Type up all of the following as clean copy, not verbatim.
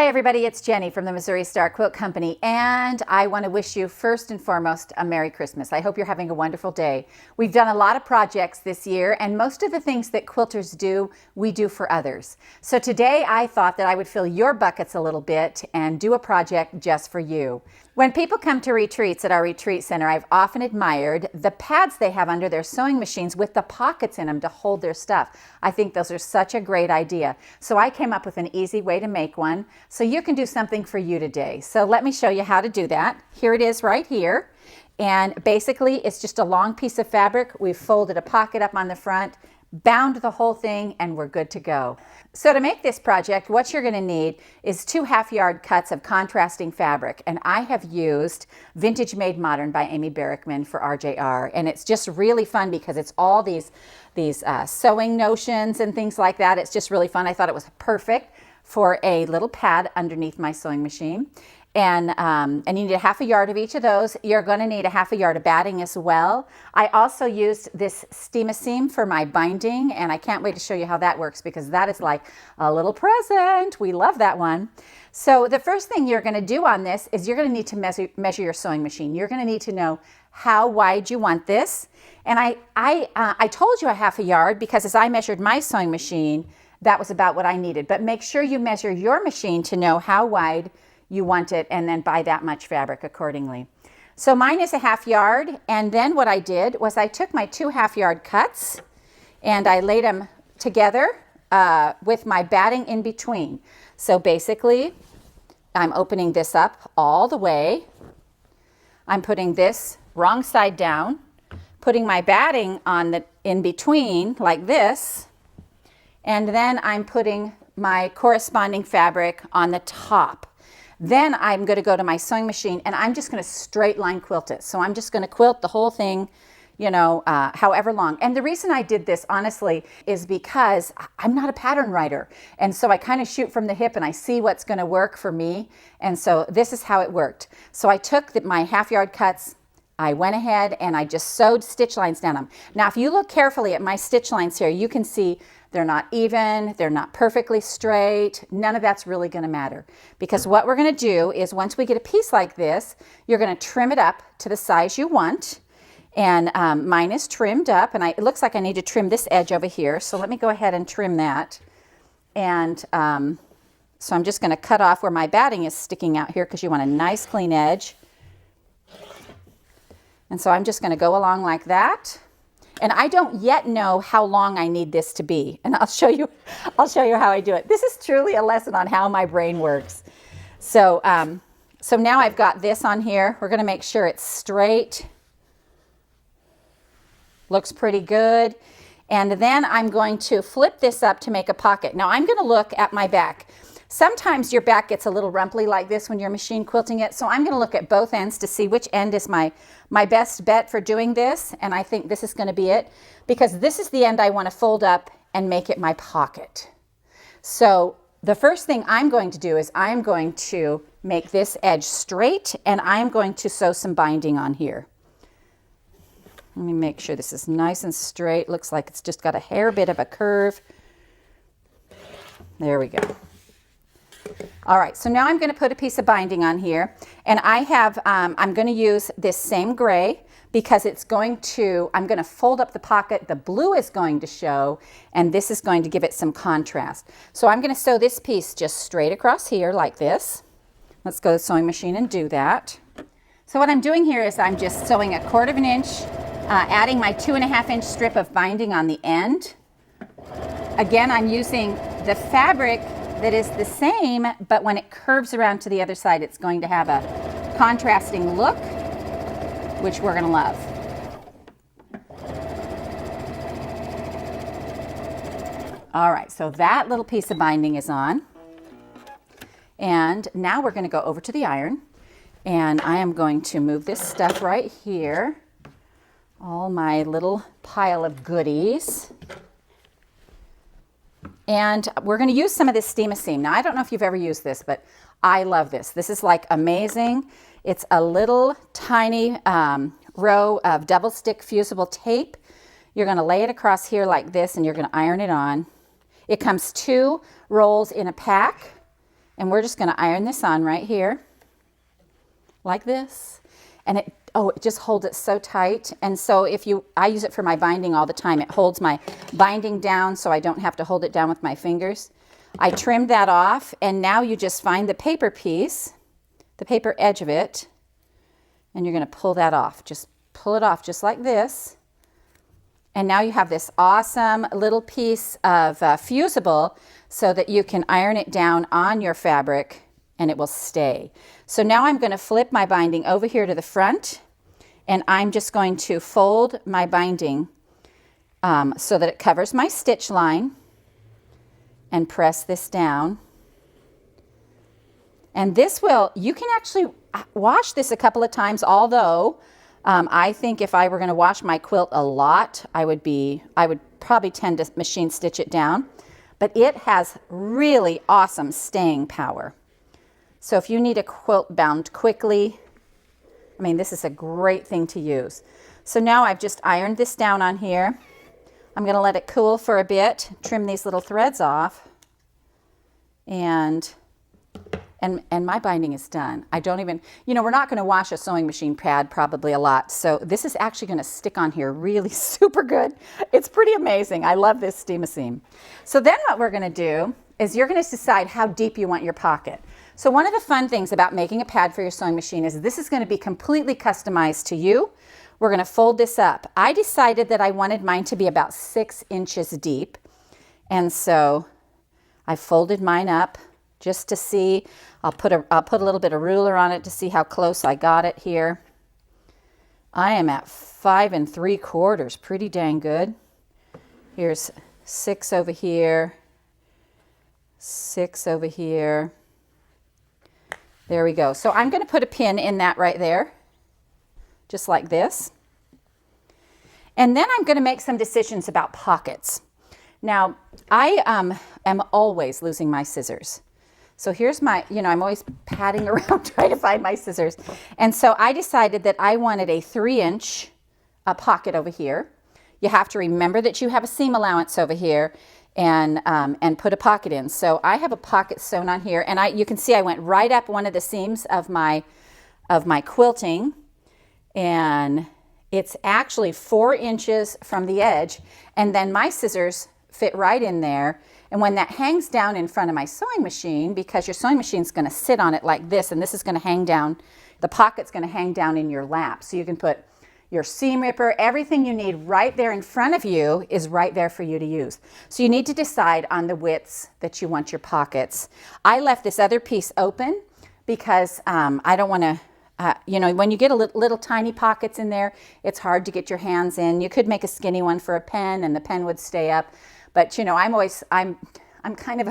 Hi everybody, it's Jenny from the Missouri Star Quilt Company, and I want to wish you first and foremost a Merry Christmas. I hope you're having a wonderful day. We've done a lot of projects this year, and most of the things that quilters do, we do for others. So today I thought that I would fill your buckets a little bit and do a project just for you. When people come to retreats at our retreat center, I've often admired the pads they have under their sewing machines with the pockets in them to hold their stuff. I think those are such a great idea. So I came up with an easy way to make one so you can do something for you today. So let me show you how to do that. Here it is right here. And basically it's just a long piece of fabric. We've folded a pocket up on the front, bound the whole thing, and we're good to go. So to make this project, what you're going to need is 2 half-yard cuts of contrasting fabric, and I have used Vintage Made Modern by Amy Barrickman for RJR, and it's just really fun because it's all these sewing notions and things like that. It's just really fun. I thought it was perfect for a little pad underneath my sewing machine. And you need a half a yard of each of those. You're going to need a half a yard of batting as well. I also used this Steam-A-Seam for my binding, and I can't wait to show you how that works because that is like a little present. We love that one. So the first thing you're going to do on this is you're going to need to measure your sewing machine. You're going to need to know how wide you want this. And I told you a half a yard because as I measured my sewing machine, that was about what I needed. But make sure you measure your machine to know how wide you want it, and then buy that much fabric accordingly. So mine is a half yard, and then what I did was I took my 2 half-yard cuts and I laid them together with my batting in between. So basically I'm opening this up all the way. I'm putting this wrong side down, putting my batting on the in between like this, and then I'm putting my corresponding fabric on the top. Then I'm going to go to my sewing machine and I'm just going to straight line quilt it. So I'm just going to quilt the whole thing, you know, however long. And the reason I did this, honestly, is because I'm not a pattern writer. And so I kind of shoot from the hip and I see what's going to work for me. And so this is how it worked. So I took my half-yard cuts, I went ahead and I just sewed stitch lines down them. Now, if you look carefully at my stitch lines here, you can see they're not even, they're not perfectly straight. None of that's really going to matter because what we're going to do is once we get a piece like this, you're going to trim it up to the size you want. And mine is trimmed up, and it looks like I need to trim this edge over here. So let me go ahead and trim that. And so I'm just going to cut off where my batting is sticking out here because you want a nice clean edge. And so I'm just going to go along like that. And I don't yet know how long I need this to be. And I'll show you how I do it. This is truly a lesson on how my brain works. So, so now I've got this on here. We're going to make sure it's straight. Looks pretty good. And then I'm going to flip this up to make a pocket. Now I'm going to look at my back. Sometimes your back gets a little rumply like this when you're machine quilting it. So I'm going to look at both ends to see which end is my best bet for doing this. And I think this is going to be it because this is the end I want to fold up and make it my pocket. So the first thing I'm going to do is I'm going to make this edge straight and I'm going to sew some binding on here. Let me make sure this is nice and straight. Looks like it's just got a hair bit of a curve. There we go. All right, so now I'm going to put a piece of binding on here, and I have, I'm going to use this same gray because I'm going to fold up the pocket. The blue is going to show, and this is going to give it some contrast. So I'm going to sew this piece just straight across here like this. Let's go to the sewing machine and do that. So what I'm doing here is I'm just sewing 1/4 inch, adding my 2.5 inch strip of binding on the end. Again, I'm using the fabric that is the same, but when it curves around to the other side, it's going to have a contrasting look, which we're going to love. All right, so that little piece of binding is on. And now we're going to go over to the iron, and I am going to move this stuff right here, all my little pile of goodies. And we're going to use some of this Steam-A-Seam. Now, I don't know if you've ever used this, but I love this. This is like amazing. It's a little tiny row of double stick fusible tape. You're going to lay it across here like this, and you're going to iron it on. It comes 2 rolls in a pack. And we're just going to iron this on right here like this. And it just holds it so tight. And so I use it for my binding all the time. It holds my binding down so I don't have to hold it down with my fingers. I trimmed that off, and now you just find the paper piece, the paper edge of it, and you're going to pull that off. Just pull it off just like this. And now you have this awesome little piece of fusible so that you can iron it down on your fabric and it will stay. So now I'm going to flip my binding over here to the front, and I'm just going to fold my binding so that it covers my stitch line, and press this down. And this you can actually wash this a couple of times, although I think if I were going to wash my quilt a lot, I would probably tend to machine stitch it down. But it has really awesome staying power. So if you need a quilt bound quickly, I mean, this is a great thing to use. So now I've just ironed this down on here. I'm going to let it cool for a bit, trim these little threads off, and my binding is done. I don't even, we're not going to wash a sewing machine pad probably a lot, so this is actually going to stick on here really super good. It's pretty amazing. I love this steam-a-seam. So then what we're going to do is you're going to decide how deep you want your pocket. So one of the fun things about making a pad for your sewing machine is this is going to be completely customized to you. We're going to fold this up. I decided that I wanted mine to be about 6 inches deep. And so I folded mine up just to see. I'll put a little bit of ruler on it to see how close I got it here. I am at 5 3/4, pretty dang good. Here's 6 over here, 6 over here. There we go. So I'm going to put a pin in that right there, just like this. And then I'm going to make some decisions about pockets. Now, I am always losing my scissors. So here's my, I'm always padding around trying to find my scissors. And so I decided that I wanted a 3-inch pocket over here. You have to remember that you have a seam allowance over here, and put a pocket in. So I have a pocket sewn on here, and you can see I went right up one of the seams of my quilting, and it's actually 4 inches from the edge, and then my scissors fit right in there. And when that hangs down in front of my sewing machine, because your sewing machine is going to sit on it like this, and this is going to hang down, the pocket's going to hang down in your lap. So you can put your seam ripper, everything you need right there in front of you is right there for you to use. So you need to decide on the widths that you want your pockets. I left this other piece open because I don't want to, when you get a little tiny pockets in there, it's hard to get your hands in. You could make a skinny one for a pen and the pen would stay up. But I'm kind of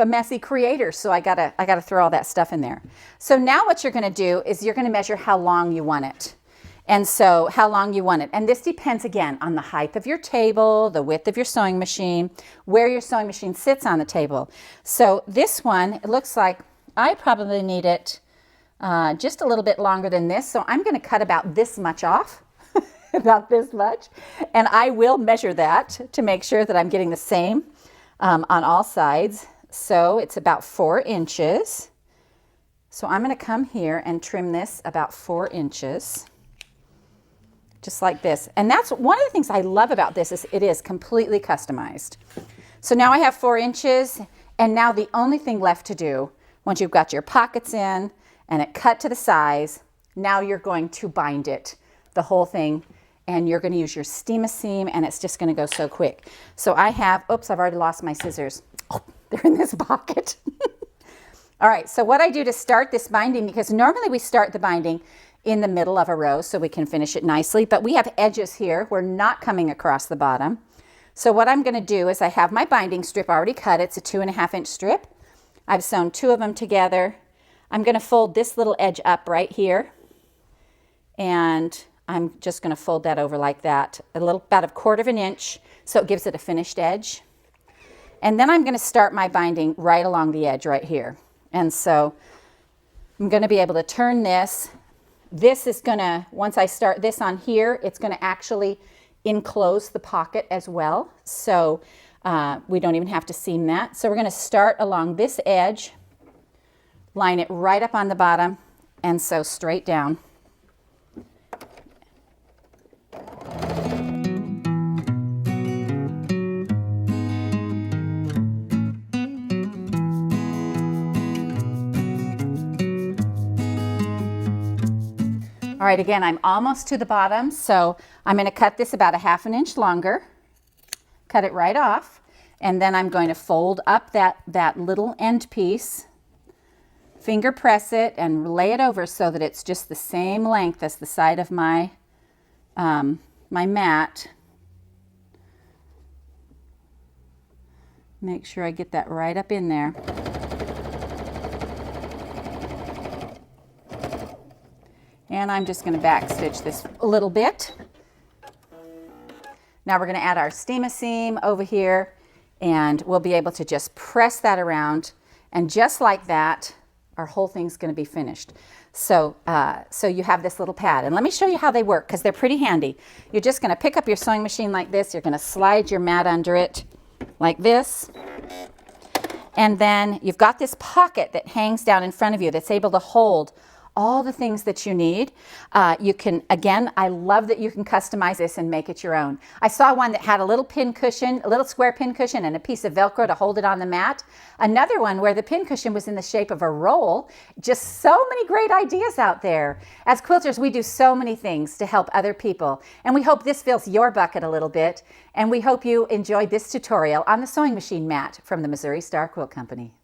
a messy creator, so I gotta throw all that stuff in there. So now what you're gonna do is you're gonna measure how long you want it. And so how long you want it. And this depends, again, on the height of your table, the width of your sewing machine, where your sewing machine sits on the table. So this one, it looks like I probably need it just a little bit longer than this. So I'm going to cut about this much off, about this much. And I will measure that to make sure that I'm getting the same on all sides. So it's about 4 inches. So I'm going to come here and trim this about 4 inches. Just like this. And that's one of the things I love about this is it is completely customized. So now I have 4 inches, and now the only thing left to do, once you've got your pockets in and it cut to the size, now you're going to bind it, the whole thing, and you're going to use your steam-a-seam, and it's just going to go so quick. So I have, oops, I've already lost my scissors. Oh, they're in this pocket. All right, so what I do to start this binding, because normally we start the binding in the middle of a row so we can finish it nicely, but we have edges here. We're not coming across the bottom. So what I'm going to do is I have my binding strip already cut. It's a 2.5-inch strip. I've sewn 2 of them together. I'm going to fold this little edge up right here, and I'm just going to fold that over like that, about 1/4 of an inch, so it gives it a finished edge. And then I'm going to start my binding right along the edge right here. And so I'm going to be able to turn this. This is going to, once I start this on here, it's going to actually enclose the pocket as well. So we don't even have to seam that. So we're going to start along this edge line it right up on the bottom and sew straight down. All right, again, I'm almost to the bottom, so I'm going to cut this about a 1/2 inch longer, cut it right off, and then I'm going to fold up that little end piece, finger press it, and lay it over so that it's just the same length as the side of my, my mat. Make sure I get that right up in there. And I'm just going to back stitch this a little bit. Now we're going to add our steam-a-seam over here, and we'll be able to just press that around, and just like that, our whole thing's going to be finished. So, so you have this little pad, and let me show you how they work because they're pretty handy. You're just going to pick up your sewing machine like this. You're going to slide your mat under it like this, and then you've got this pocket that hangs down in front of you that's able to hold all the things that you need. You can, again, I love that you can customize this and make it your own. I saw one that had a little pin cushion, a little square pin cushion and a piece of Velcro to hold it on the mat. Another one where the pin cushion was in the shape of a roll. Just so many great ideas out there. As quilters, we do so many things to help other people, and we hope this fills your bucket a little bit, and we hope you enjoyed this tutorial on the sewing machine mat from the Missouri Star Quilt Company.